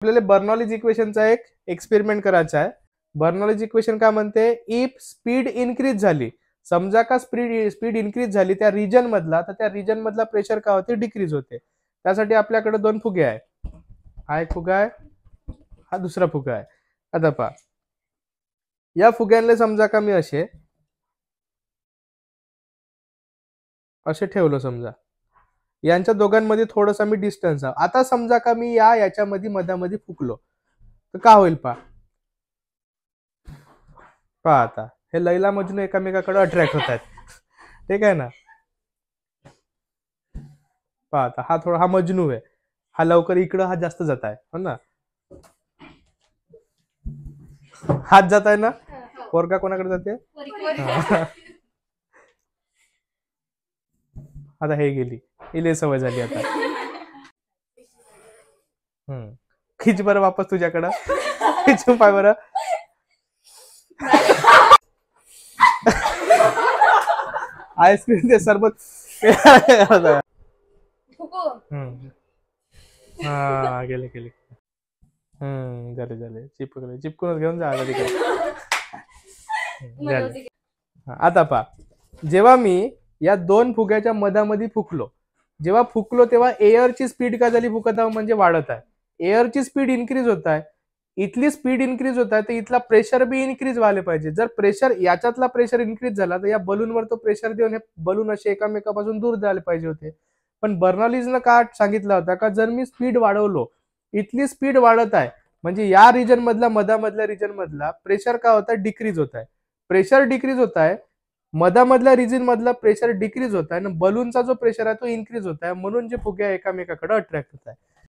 आपल्याला बर्नॉलीज इक्वेशनचा एक एक्सपेरिमेंट करायचा आहे. बर्नॉलीज इक्वेशन काय म्हणते, इफ स्पीड इन्क्रीज झाली, समजा का स्पीड इन्क्रीज झाली त्या रिजन मधला, तर त्या रिजन मधला प्रेशर काय होते, डिक्रीज होते. त्यासाठी आपल्याकडे दोन फुगे आहे. हा एक फुगा आहे, हा दुसरा फुगा आहे. आता पहा, या फुग्यांना समजा का मी असे ठेवलं, समजा यांच्या दोघांमध्ये थोडासा मी डिस्टन्स आहे. आता समजा का मी याच्यामध्ये मधामध्ये फुकलो, तर काय होईल पहा. आता हे लैला मजनू एकामेकाकडे अट्रॅक्ट होत आहेत. ठीक आहे ना. पहा आता हा मजनू आहे, हा लवकर इकडं हा जास्त जात आहे, हो ना. हात जात आहे ना. पोरगा कोणाकडे जाते. आता हे गेली, इले सवय झाली आता. खिच बरं वापस तुझ्याकडं. खिचून पाय बरं. आईस्क्रीम ते सरबत. हा गेले गेले. झाले चिपकूनच घेऊन जा तिकडे. आता पहा, जेव्हा मी या दोन फुग्याच्या मधामध्ये फुकलो, जेव्हा फुकलो तेव्हा एअरची स्पीड काय झाली, फुकत म्हणजे वाढत आहे. एअरची स्पीड इन्क्रीज होत आहे, इथली स्पीड इन्क्रीज होत आहे, तर इथला प्रेशर बी इन्क्रीज व्हायला पाहिजे. जर प्रेशर याच्यातला प्रेशर इन्क्रीज झाला, तर या बलूनवर तो प्रेशर देऊन हे बलून असे एकामेकापासून दूर जायला पाहिजे होते. पण बर्नॉलीजनं काय सांगितलं होतं का, जर मी स्पीड वाढवलो, इथली स्पीड वाढत आहे, म्हणजे या रिजन मधला मधामधल्या रिजन मधला प्रेशर काय होत आहे, डिक्रीज होत आहे. प्रेशर डिक्रीज होत आहे, मधामधल्या रिजन मधला प्रेशर डिक्रीज होत आहे, आणि बलूनचा जो प्रेशर आहे तो इन्क्रीज होत आहे. म्हणून जे फुगे एकामेकाकडे अट्रॅक्ट होत आहे.